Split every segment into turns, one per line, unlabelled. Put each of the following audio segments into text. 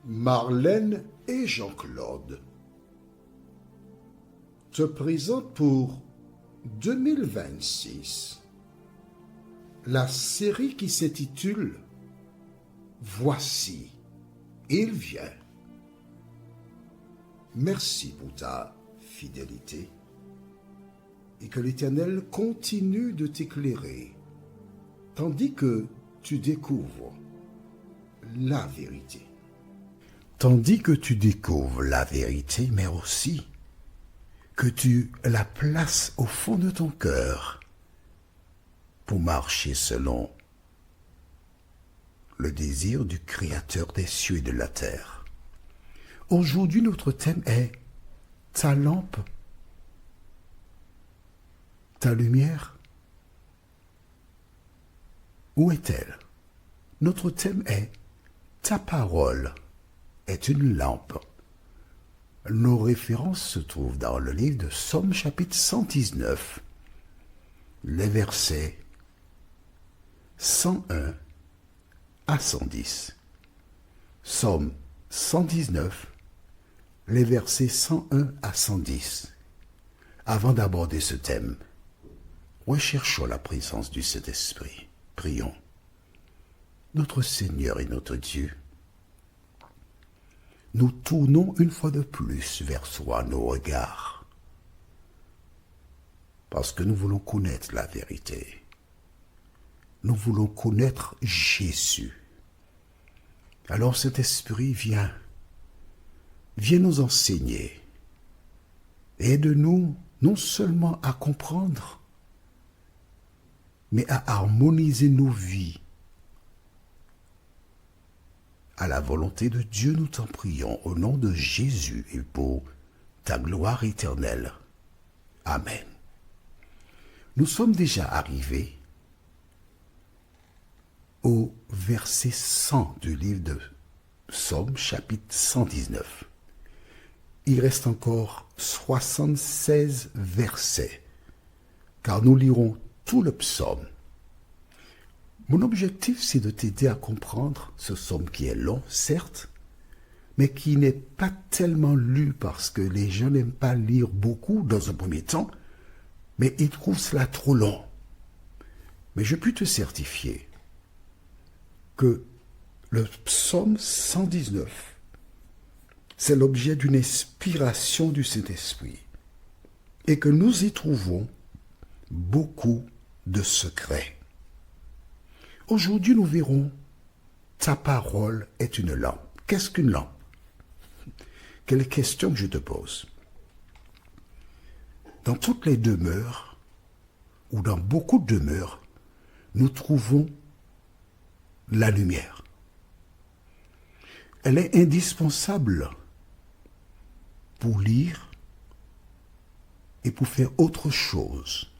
Marlène et Jean-Claude te présentent pour 2026 la série qui s'intitule « Voici, il vient ». Merci pour ta fidélité et que l'Éternel continue de t'éclairer tandis que tu découvres la vérité. Tandis que tu découvres la vérité, mais aussi que tu la places au fond de ton cœur pour marcher selon le désir du Créateur des cieux et de la terre. Aujourd'hui, notre thème est ta lampe, ta lumière. Où est-elle? Notre thème est ta parole est une lampe. Nos références se trouvent dans le livre de Psaume chapitre 119, les versets 101 à 110. Psaume 119, les versets 101 à 110. Avant d'aborder ce thème, recherchons la présence du Saint-Esprit. Prions. Notre Seigneur et notre Dieu, nous tournons une fois de plus vers toi nos regards, parce que nous voulons connaître la vérité. Nous voulons connaître Jésus. Alors cet esprit viens nous enseigner. Aide-nous non seulement à comprendre, mais à harmoniser nos vies à la volonté de Dieu. Nous t'en prions au nom de Jésus et pour ta gloire éternelle. Amen. Nous sommes déjà arrivés au verset 100 du livre de Psaume, chapitre 119. Il reste encore 76 versets, car nous lirons tout le psaume. Mon objectif, c'est de t'aider à comprendre ce psaume qui est long, certes, mais qui n'est pas tellement lu parce que les gens n'aiment pas lire beaucoup dans un premier temps, mais ils trouvent cela trop long. Mais je puis te certifier que le psaume 119, c'est l'objet d'une inspiration du Saint-Esprit et que nous y trouvons beaucoup de secrets. Aujourd'hui, nous verrons ta parole est une lampe. Qu'est-ce qu'une lampe? Quelle question que je te pose? Dans toutes les demeures, ou dans beaucoup de demeures, nous trouvons la lumière. Elle est indispensable pour lire et pour faire autre chose.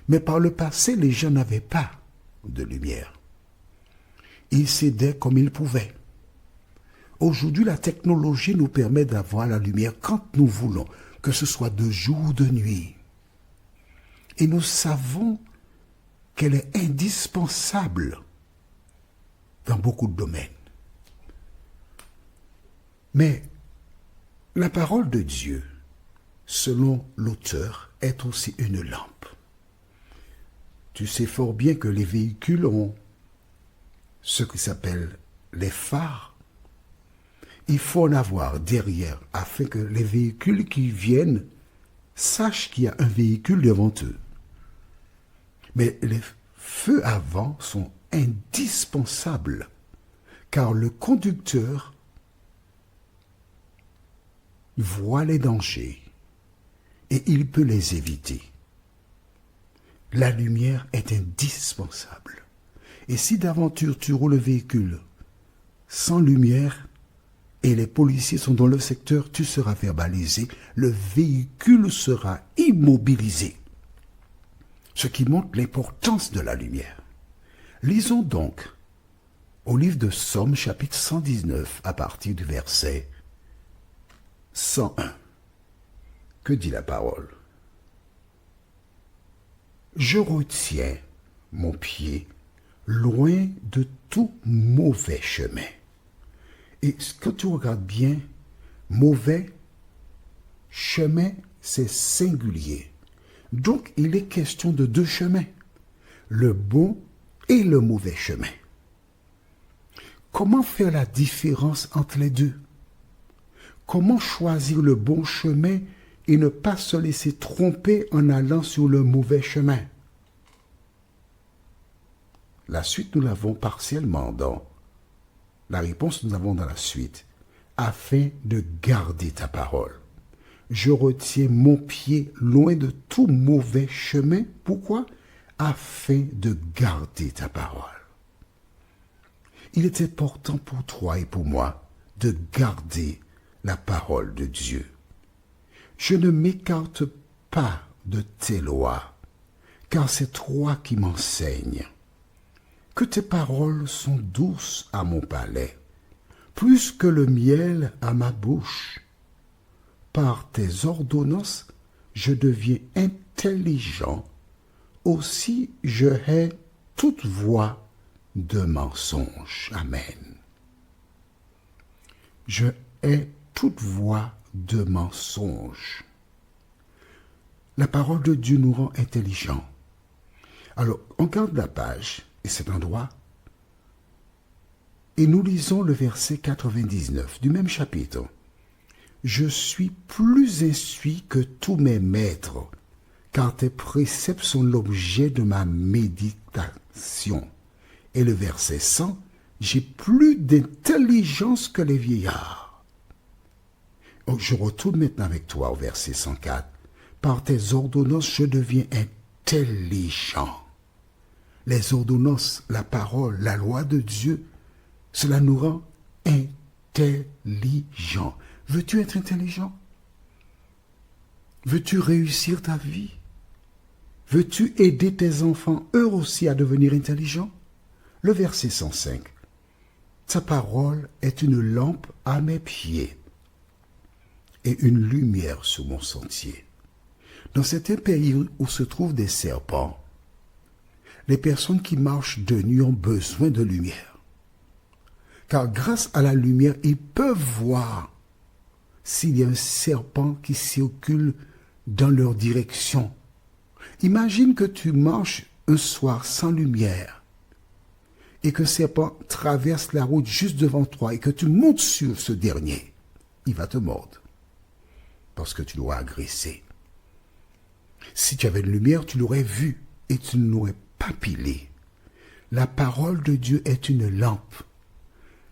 Mais par le passé, les gens n'avaient pas de lumière. Ils s'aidaient comme ils pouvaient. Aujourd'hui, la technologie nous permet d'avoir la lumière quand nous voulons, que ce soit de jour ou de nuit. Et nous savons qu'elle est indispensable dans beaucoup de domaines. Mais la parole de Dieu, selon l'auteur, est aussi une lampe. Tu sais fort bien que les véhicules ont ce qui s'appelle les phares. Il faut en avoir derrière afin que les véhicules qui viennent sachent qu'il y a un véhicule devant eux. Mais les feux avant sont indispensables car le conducteur voit les dangers et il peut les éviter. La lumière est indispensable. Et si d'aventure tu roules le véhicule sans lumière et les policiers sont dans le secteur, tu seras verbalisé, le véhicule sera immobilisé. Ce qui montre l'importance de la lumière. Lisons donc au livre de Psaume, chapitre 119, à partir du verset 101. Que dit la parole? Je retiens mon pied loin de tout mauvais chemin Et quand tu regardes bien, mauvais chemin, c'est singulier. Donc, il est question de deux chemins, le bon et le mauvais chemin. Comment faire la différence entre les deux? Comment choisir le bon chemin et ne pas se laisser tromper en allant sur le mauvais chemin? La suite, nous l'avons partiellement dans la réponse, nous l'avons dans la suite. Afin de garder ta parole. Je retiens mon pied loin de tout mauvais chemin. Pourquoi? Afin de garder ta parole. Il est important pour toi et pour moi de garder la parole de Dieu. Je ne m'écarte pas de tes lois, car c'est toi qui m'enseignes. Que tes paroles sont douces à mon palais, plus que le miel à ma bouche. Par tes ordonnances, je deviens intelligent, aussi je hais toute voie de mensonge. Amen. Je hais toute voie de mensonge. La parole de Dieu nous rend intelligents. Alors, on garde la page et cet endroit et nous lisons le verset 99 du même chapitre. Je suis plus instruit que tous mes maîtres, car tes préceptes sont l'objet de ma méditation. Et le verset 100, j'ai plus d'intelligence que les vieillards. Donc, je retourne maintenant avec toi au verset 104. Par tes ordonnances, je deviens intelligent. Les ordonnances, la parole, la loi de Dieu, cela nous rend intelligents. Veux-tu être intelligent? Veux-tu réussir ta vie? Veux-tu aider tes enfants, eux aussi, à devenir intelligents? Le verset 105. Ta parole est une lampe à mes pieds et une lumière sur mon sentier. Dans certains pays où se trouvent des serpents, les personnes qui marchent de nuit ont besoin de lumière. Car grâce à la lumière, ils peuvent voir s'il y a un serpent qui circule dans leur direction. Imagine que tu marches un soir sans lumière et qu'un serpent traverse la route juste devant toi et que tu montes sur ce dernier. Il va te mordre parce que tu l'auras agressé. Si tu avais une lumière, tu l'aurais vu et tu ne l'aurais pas pilé. La parole de Dieu est une lampe.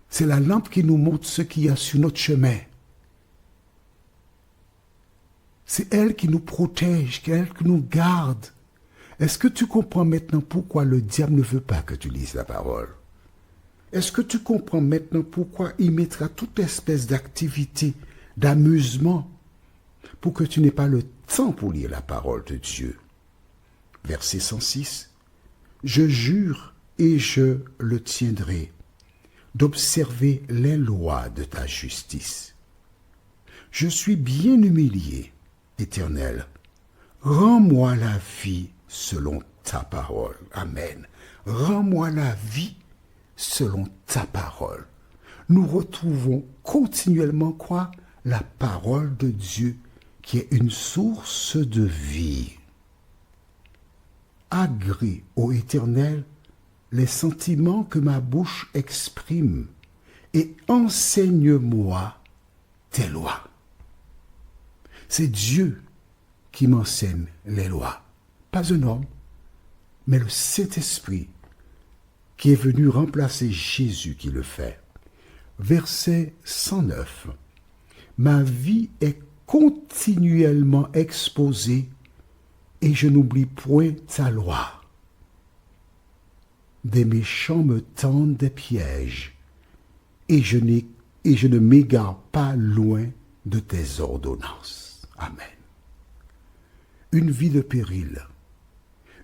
C'est la lampe qui nous montre ce qu'il y a sur notre chemin. C'est elle qui nous protège, c'est elle qui nous garde. Est-ce que tu comprends maintenant pourquoi le diable ne veut pas que tu lises la parole? Est-ce que tu comprends maintenant pourquoi il mettra toute espèce d'activité, d'amusement, pour que tu n'aies pas le temps pour lire la parole de Dieu? Verset 106. Je jure et je le tiendrai, d'observer les lois de ta justice. Je suis bien humilié, Éternel. Rends-moi la vie selon ta parole. Amen. Rends-moi la vie selon ta parole. Nous retrouvons continuellement quoi? La parole de Dieu qui est une source de vie. Agrée, ô Éternel, les sentiments que ma bouche exprime et enseigne-moi tes lois. C'est Dieu qui m'enseigne les lois, pas un homme, mais le Saint-Esprit qui est venu remplacer Jésus qui le fait. Verset 109. Ma vie est continuellement exposée et je n'oublie point ta loi. Des méchants me tendent des pièges et je ne m'égare pas loin de tes ordonnances. Amen. Une vie de péril,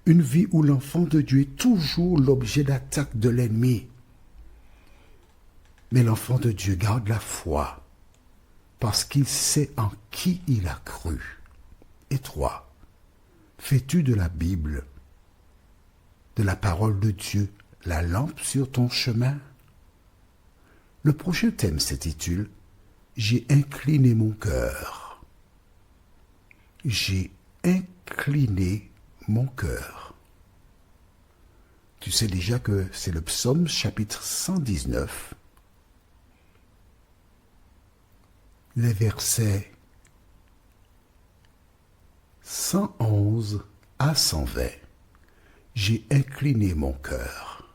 une vie où l'enfant de Dieu est toujours l'objet d'attaque de l'ennemi. Mais l'enfant de Dieu garde la foi parce qu'il sait en qui il a cru. Et toi, fais-tu de la Bible, de la parole de Dieu, la lampe sur ton chemin? Le prochain thème s'intitule « J'ai incliné mon cœur ». J'ai incliné mon cœur. Tu sais déjà que c'est le psaume chapitre 119, les versets 111 à 120. J'ai incliné mon cœur.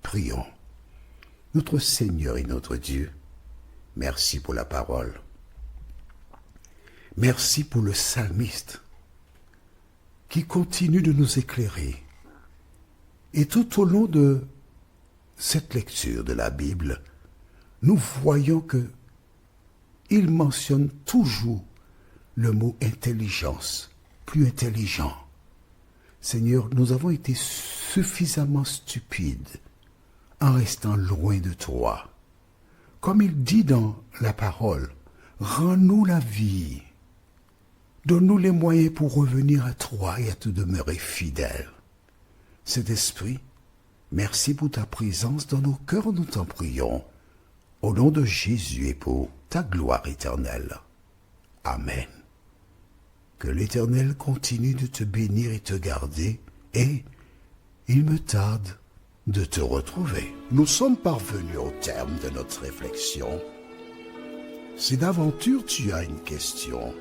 Prions. Notre Seigneur et notre Dieu, merci pour la parole. Merci pour le psalmiste qui continue de nous éclairer. Et tout au long de cette lecture de la Bible, nous voyons que il mentionne toujours le mot intelligence, plus intelligent. Seigneur, nous avons été suffisamment stupides en restant loin de toi. Comme il dit dans la parole, rends-nous la vie. Donne-nous les moyens pour revenir à toi et à te demeurer fidèle. Saint-Esprit, merci pour ta présence dans nos cœurs, nous t'en prions. Au nom de Jésus et pour ta gloire éternelle. Amen. Que l'Éternel continue de te bénir et te garder, et il me tarde de te retrouver. Nous sommes parvenus au terme de notre réflexion. Si d'aventure tu as une question,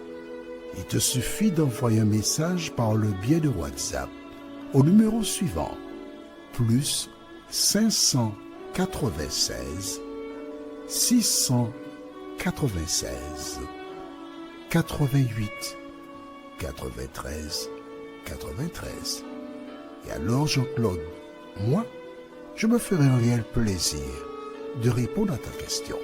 il te suffit d'envoyer un message par le biais de WhatsApp au numéro suivant, plus 596 696 88 93 93. Et alors Jean-Claude, moi, je me ferai un réel plaisir de répondre à ta question.